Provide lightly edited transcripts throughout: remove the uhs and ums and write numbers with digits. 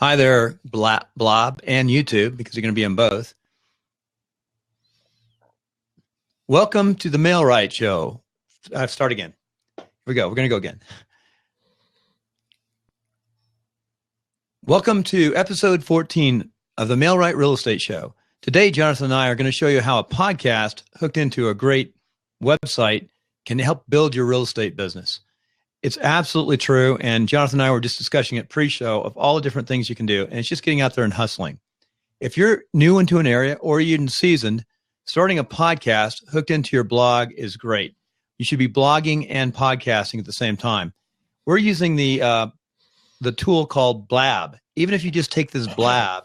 Hi there, Blob and YouTube, because you're going to be on both. Welcome to the Mail-Right Show. Start again. Here we go. We're going to go again. Welcome to episode 14 of the Mail-Right Real Estate Show. Today, Jonathan and I are going to show you how a podcast hooked into a great website can help build your real estate business. It's absolutely true. And Jonathan and I were just discussing it pre-show of all the different things you can do. And it's just getting out there and hustling. If you're new into an area or even seasoned, starting a podcast hooked into your blog is great. You should be blogging and podcasting at the same time. We're using the tool called Blab. Even if you just take this Blab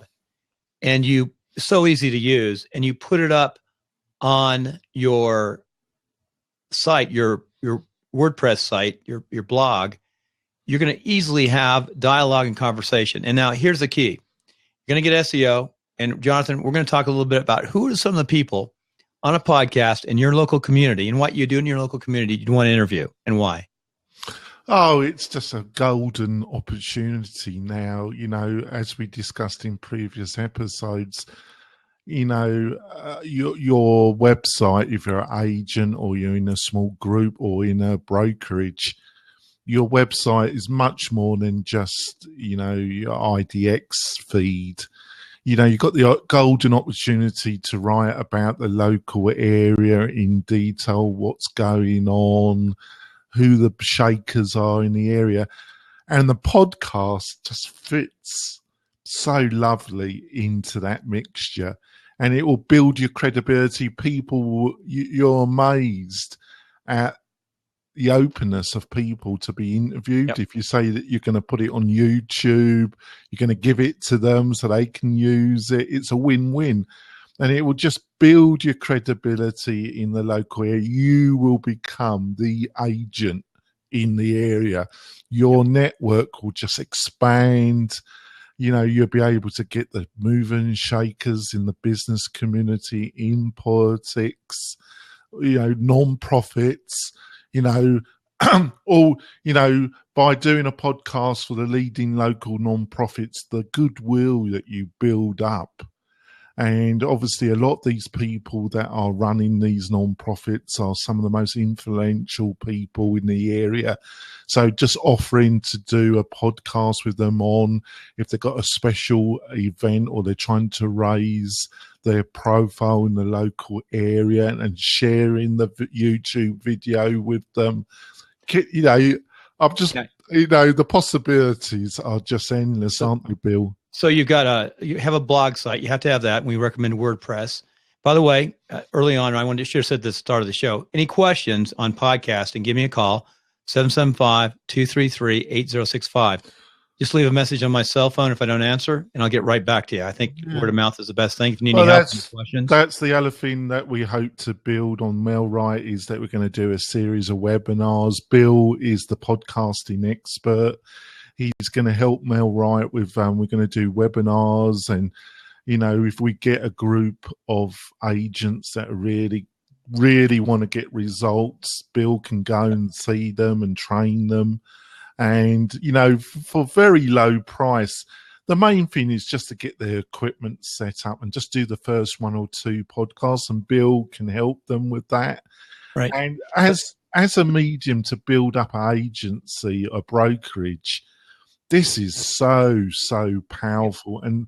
and it's so easy to use, and you put it up on your site, your WordPress site, your blog, you're going to easily have dialogue and conversation. And now here's the key. You're going to get SEO. And Jonathan, we're going to talk a little bit about who are some of the people on a podcast in your local community and what you do in your local community you'd want to interview and why. Oh, it's just a golden opportunity now, as we discussed in previous episodes. Your website, if you're an agent or you're in a small group or in a brokerage, your website is much more than just, your IDX feed. You've got the golden opportunity to write about the local area in detail, what's going on, who the shakers are in the area. And the podcast just fits so lovely into that mixture. And it will build your credibility. You're amazed at the openness of people to be interviewed. Yep. If you say that you're going to put it on YouTube, you're going to give it to them so they can use it, it's a win-win. And it will just build your credibility in the local area. You will become the agent in the area. Your network will just expand. You'll be able to get the movers and shakers in the business community, in politics, non-profits, all, by doing a podcast for the leading local non-profits, the goodwill that you build up. And obviously a lot of these people that are running these non-profits are some of the most influential people in the area. So just offering to do a podcast with them on, if they've got a special event or they're trying to raise their profile in the local area, and sharing the YouTube video with them. I'm just, the possibilities are just endless, aren't they, Bill? So you have a blog site. You have to have that. And we recommend WordPress. By the way, early on, I should have said this at the start of the show. Any questions on podcasting, give me a call, 775-233-8065. Just leave a message on my cell phone if I don't answer, and I'll get right back to you. I think word of mouth is the best thing. If you need any help, any questions. That's the other thing that we hope to build on Mail-Right, is that we're going to do a series of webinars. Bill is the podcasting expert. He's going to help Mail-Right with, we're going to do webinars. And, if we get a group of agents that really, really want to get results, Bill can go and see them and train them. And, for very low price. The main thing is just to get their equipment set up and just do the first one or two podcasts, and Bill can help them with that. Right. And as a medium to build up an agency, a brokerage, this is so powerful. And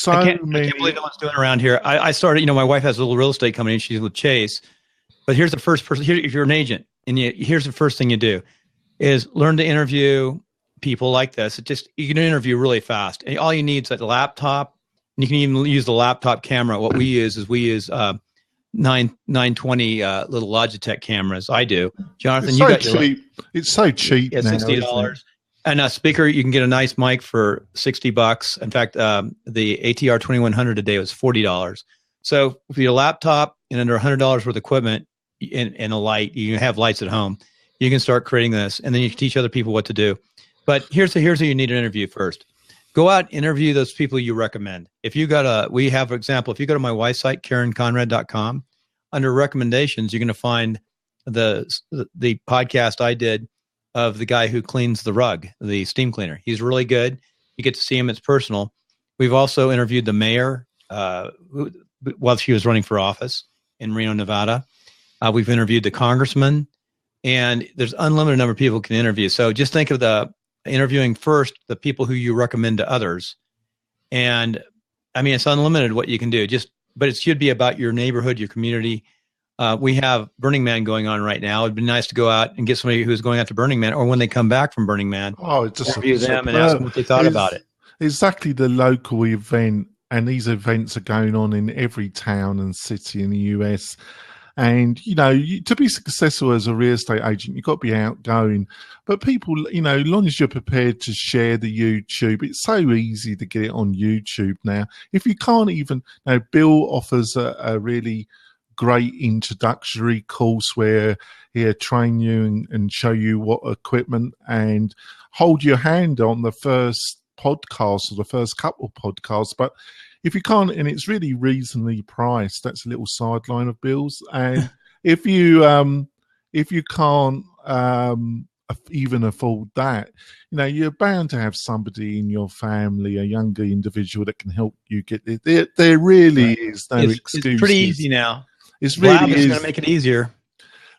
I can't believe no one's doing it around here. I started, my wife has a little real estate company and she's with Chase. But here's the first person, if you're an agent, and here's the first thing you do is learn to interview people like this. You can interview really fast. And all you need is a laptop. And you can even use the laptop camera. What we use is 920 little Logitech cameras. I do. Jonathan, it's so cheap. Yeah, $60. And a speaker, you can get a nice mic for $60. In fact, the ATR 2100 today was $40. So if you have a laptop and under $100 worth of equipment and a light, you have lights at home, you can start creating this, and then you can teach other people what to do. But here's who you need to interview first. Go out and interview those people you recommend. If you we have, for example, if you go to my wife's site, KarenConrad.com, under recommendations, you're going to find the podcast I did of the guy who cleans the rug, the steam cleaner. He's really good. You get to see him. It's personal. We've also interviewed the mayor while she was running for office in Reno, Nevada. We've interviewed the congressman, and there's unlimited number of people who can interview. So just think of the interviewing first the people who you recommend to others. And I mean, it's unlimited what you can do. But it should be about your neighborhood, your community. We have Burning Man going on right now. It'd be nice to go out and get somebody who's going out to Burning Man, or when they come back from Burning Man, interview them and ask them what they thought about it. Exactly, the local event, and these events are going on in every town and city in the US. And, to be successful as a real estate agent, you've got to be outgoing. But people, as long as you're prepared to share the YouTube, it's so easy to get it on YouTube now. If you can't even, Bill offers a really great introductory course where he'll train you and show you what equipment and hold your hand on the first podcast or the first couple podcasts. But if you can't, and it's really reasonably priced, that's a little sideline of Bill's. And if you can't even afford that, you're bound to have somebody in your family, a younger individual that can help you get there. There really is no excuse. It's pretty easy now. It's really going to make it easier.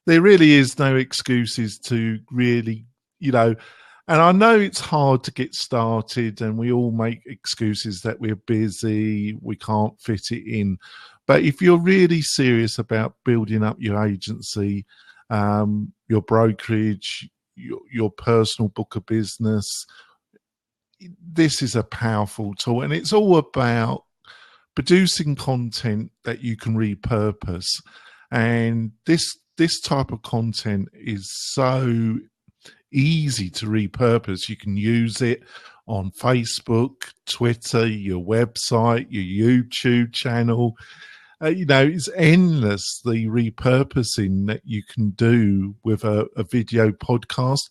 There really is no excuses to really, and I know it's hard to get started, and we all make excuses that we're busy, we can't fit it in. But if you're really serious about building up your agency, your brokerage, your personal book of business, this is a powerful tool. And it's all about producing content that you can repurpose. And this type of content is so easy to repurpose. You can use it on Facebook, Twitter, your website, your YouTube channel. It's endless, the repurposing that you can do with a video podcast.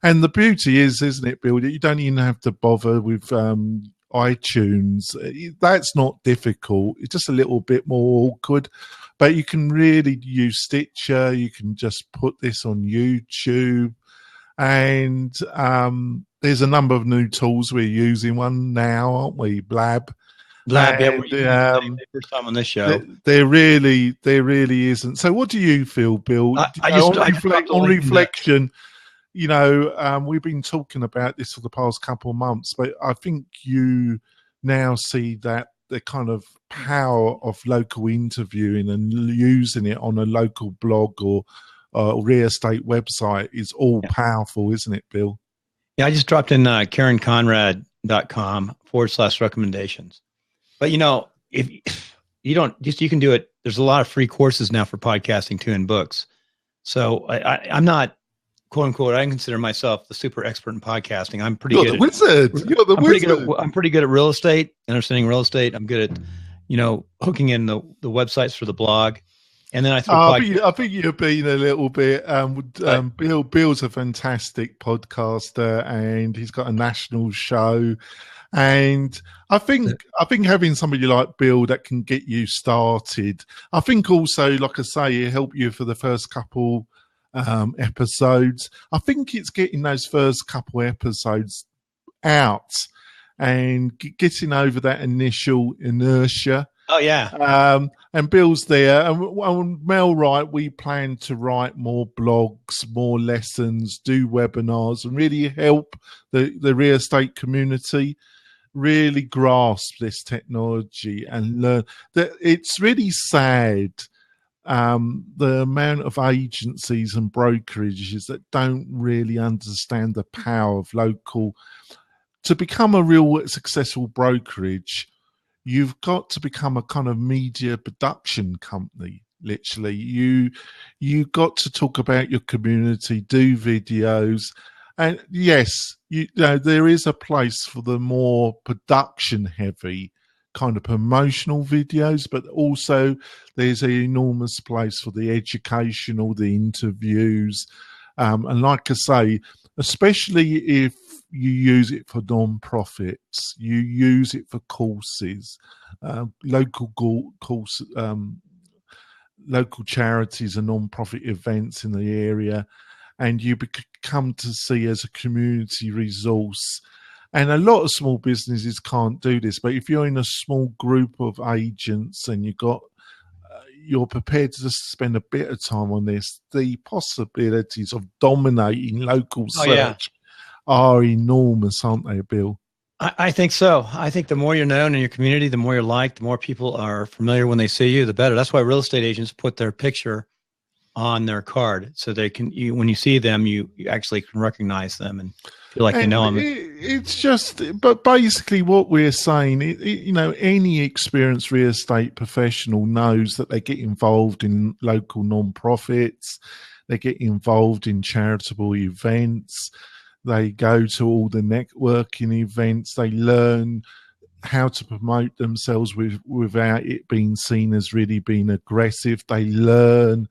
And the beauty is, isn't it, Bill, that you don't even have to bother with iTunes. That's not difficult. It's just a little bit more awkward. But you can really use Stitcher. You can just put this on YouTube. And there's a number of new tools. We're using one now, aren't we? Blab. Yeah, first time on this show. There really isn't. So, what do you feel, Bill? On reflection, we've been talking about this for the past couple of months, but I think you now see that the kind of power of local interviewing and using it on a local blog or real estate website is all powerful, isn't it, Bill? Yeah, I just dropped in KarenConrad.com/recommendations. But if you don't, you can do it. There's a lot of free courses now for podcasting too, and books. So I'm not, quote unquote, I consider myself the super expert in podcasting. I'm pretty good. You're the wizard. I'm pretty good at real estate, understanding real estate. I'm good at, hooking in the websites for the blog. And then I think you're being a little bit. Bill's a fantastic podcaster, and he's got a national show. And I think having somebody like Bill that can get you started. I think also, like I say, it'll help you for the first couple episodes. I think it's getting those first couple episodes out and getting over that initial inertia. Oh, yeah. And Bill's there. And Mel, we plan to write more blogs, more lessons, do webinars, and really help the real estate community really grasp this technology and learn. That it's really sad, the amount of agencies and brokerages that don't really understand the power of local. To become a real successful brokerage, you've got to become a kind of media production company. Literally, you got to talk about your community, do videos, and yes, there is a place for the more production-heavy kind of promotional videos, but also there's an enormous place for the educational, the interviews, and like I say, especially if you use it for non-profits, you use it for courses, local charities and non-profit events in the area, and you come to see as a community resource. And a lot of small businesses can't do this. But if you're in a small group of agents and you're prepared to just spend a bit of time on this, the possibilities of dominating local search are enormous, aren't they, Bill? I think so. I think the more you're known in your community, the more you're liked, the more people are familiar when they see you, the better. That's why real estate agents put their picture on their card so they can, when you see them, you actually can recognize them and feel like you know them. It's just, but basically what we're saying, any experienced real estate professional knows that they get involved in local non-profits, they get involved in charitable events, they go to all the networking events, they learn how to promote themselves without it being seen as really being aggressive. They learn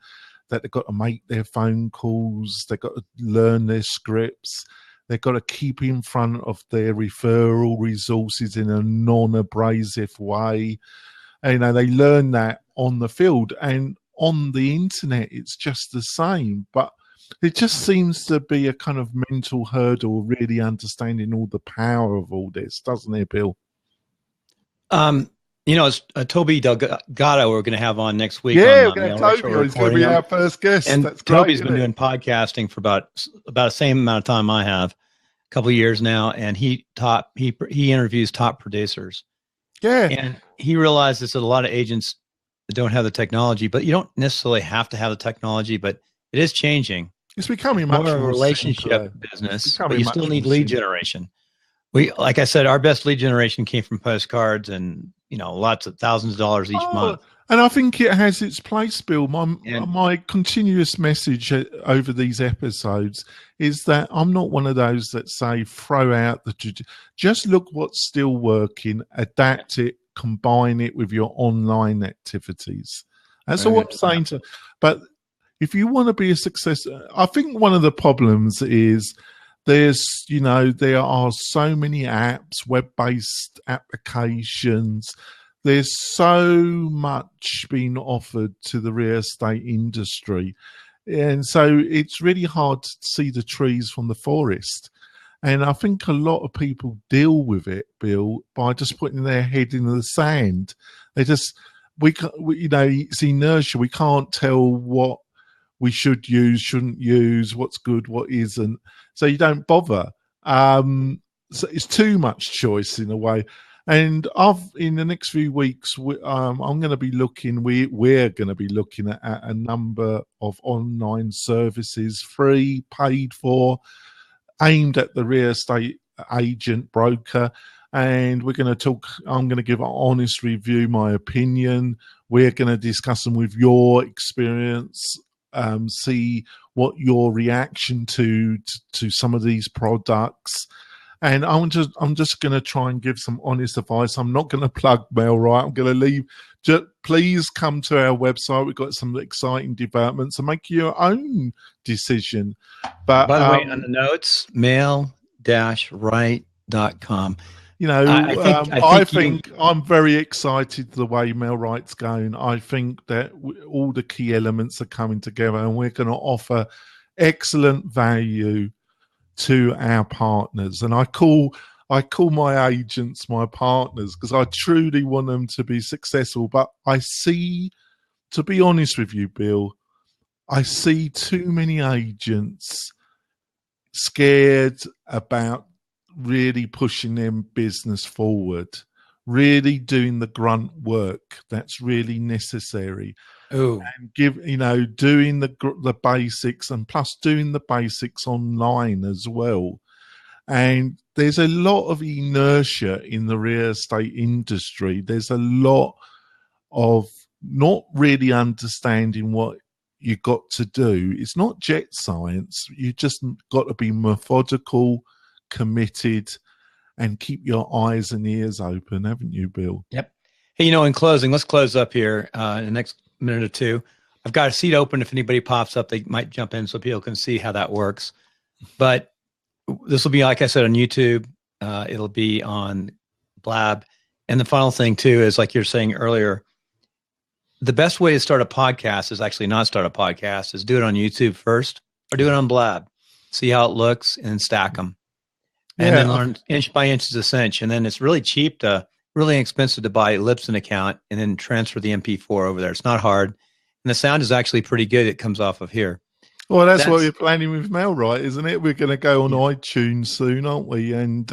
that they've got to make their phone calls, they've got to learn their scripts, they've got to keep in front of their referral resources in a non-abrasive way. And, they learn that on the field, and on the internet it's just the same. But it just seems to be a kind of mental hurdle, really understanding all the power of all this, doesn't it, Bill? It's Toby Delgado we're going to have on next week. Yeah, we're going to have Toby. He's going to be our first guest. And that's great, Toby's been doing podcasting for about the same amount of time I have, a couple of years now, and he interviews top producers. Yeah, and he realizes that a lot of agents don't have the technology, but you don't necessarily have to have the technology, but it is changing. It's becoming much more a relationship business, but you still need lead generation. Like I said, our best lead generation came from postcards and, lots of thousands of dollars each month. And I think it has its place, Bill. My continuous message over these episodes is that I'm not one of those that say throw out just look what's still working, adapt it, combine it with your online activities. That's all I'm saying but if you want to be a success, I think one of the problems is there are so many apps, web-based applications. There's so much being offered to the real estate industry. And so it's really hard to see the trees from the forest. And I think a lot of people deal with it, Bill, by just putting their head in the sand. It's inertia. We can't tell what we should use, shouldn't use, what's good, what isn't. So you don't bother. So it's too much choice in a way. And in the next few weeks, I'm going to be looking. We're going to be looking at a number of online services, free, paid for, aimed at the real estate agent, broker. And we're going to talk. I'm going to give an honest review, my opinion. We're going to discuss them with your experience. See what your reaction to some of these products. And I'm just going to try and give some honest advice. I'm not going to plug MailRight. I'm going to leave. Just please come to our website. We've got some exciting developments and make your own decision. But by the way, on the notes, mail-right.com. I think I'm very excited the way MailRight's going. I think that all the key elements are coming together, and we're going to offer excellent value to our partners. And I call my agents my partners because I truly want them to be successful. But I see, to be honest with you, Bill, I see too many agents scared about really pushing their business forward, really doing the grunt work that's really necessary. Oh, and doing the basics, and plus doing the basics online as well. And there's a lot of inertia in the real estate industry. There's a lot of not really understanding what you got to do. It's not jet science. You just got to be methodical, committed, and keep your eyes and ears open, haven't you, Bill? Yep. Hey, in closing, let's close up here in the next minute or two. I've got a seat open. If anybody pops up, they might jump in so people can see how that works. But this will be, like I said, on YouTube. It'll be on Blab. And the final thing, too, is like you're saying earlier, the best way to start a podcast is actually not start a podcast, is do it on YouTube first or do it on Blab. See how it looks and stack them. and then learn inch by inch is a cinch. And then it's really cheap really inexpensive to buy Libsyn account and then transfer the MP4 over there. It's not hard. And the sound is actually pretty good. It comes off of here. Well, that's what we're planning with MailRite, isn't it? We're going to go on iTunes soon, aren't we? And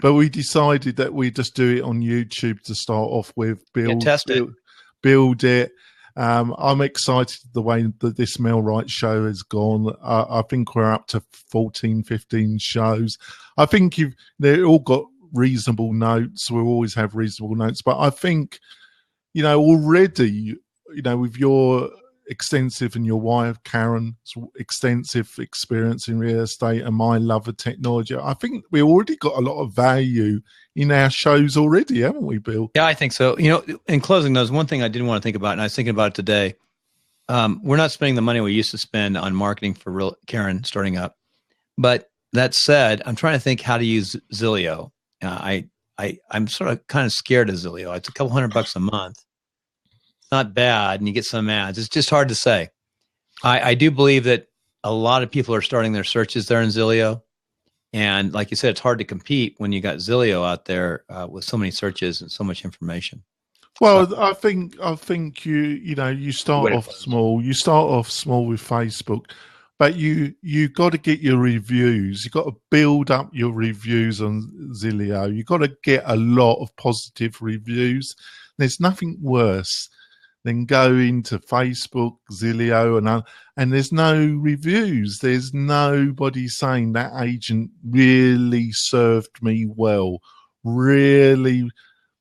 but we decided that we just do it on YouTube to start off with. Build it. I'm excited the way that this MailRite show has gone. I think we're up to 14, 15 shows. I think they've all got reasonable notes. We'll always have reasonable notes. But I think, already, with your extensive and your wife Karen's extensive experience in real estate and my love of technology, I think we already got a lot of value in our shows already, haven't we, Bill? Yeah, I think so. In closing, there's one thing I didn't want to think about, and I was thinking about it today. We're not spending the money we used to spend on marketing for Karen starting up. But that said, I'm trying to think how to use Zillow. I'm sort of kind of scared of Zillow. It's a couple $100 a month. Not bad, and you get some ads. It's just hard to say. I do believe that a lot of people are starting their searches there in Zillow, and like you said, it's hard to compete when you got Zillow out there with so many searches and so much information. Well, so, I think you start off small. You start off small with Facebook, but you got to get your reviews. You got to build up your reviews on Zillow. You got to get a lot of positive reviews. There's nothing worse then go into Facebook, Zillow, and there's no reviews. There's nobody saying that agent really served me well. Really,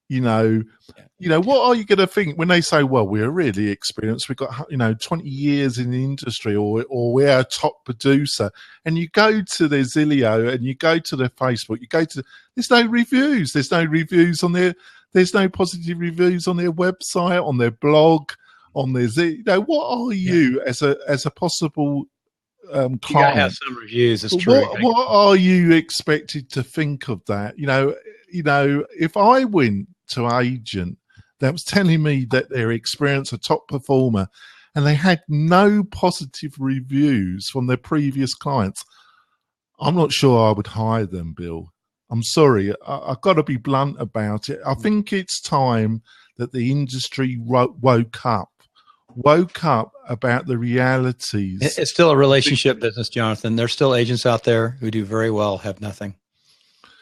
what are you going to think when they say, well, we're really experienced. We've got, 20 years in the industry, or we're a top producer. And you go to their Zillow and you go to their Facebook, there's no reviews. There's no reviews on their, there's no positive reviews on their website, on their blog, on their what are you as a possible client? You gotta have some reviews. It's true. What are you expected to think of that? If I went to an agent that was telling me that their experience, a top performer, and they had no positive reviews from their previous clients, I'm not sure I would hire them, Bill. I'm sorry. I've got to be blunt about it. I think it's time that the industry woke up about the realities. It's still a relationship business, Jonathan. There's still agents out there who do very well, have nothing.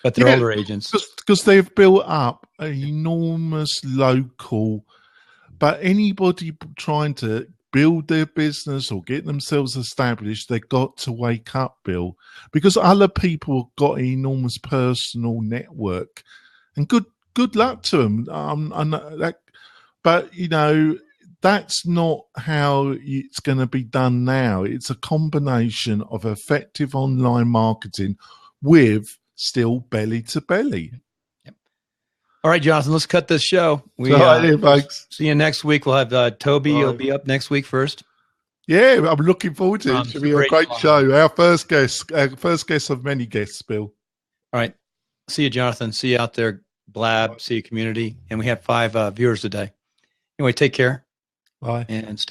But they're older agents. Because they've built up an enormous local, but anybody trying to build their business or get themselves established, they've got to wake up, Bill, because other people have got an enormous personal network, and good luck to them. But that's not how it's going to be done now. It's a combination of effective online marketing with still belly to belly. Yep. All right, Jonathan, let's cut this show. Folks. See you next week. We'll have Toby. You'll be up next week first. Yeah, I'm looking forward to it. It should be a great show. Our first guest of many guests, Bill. All right. See you, Jonathan. See you out there, Blab. See you, community. And we have 5 viewers today. Anyway, take care. Bye. And stay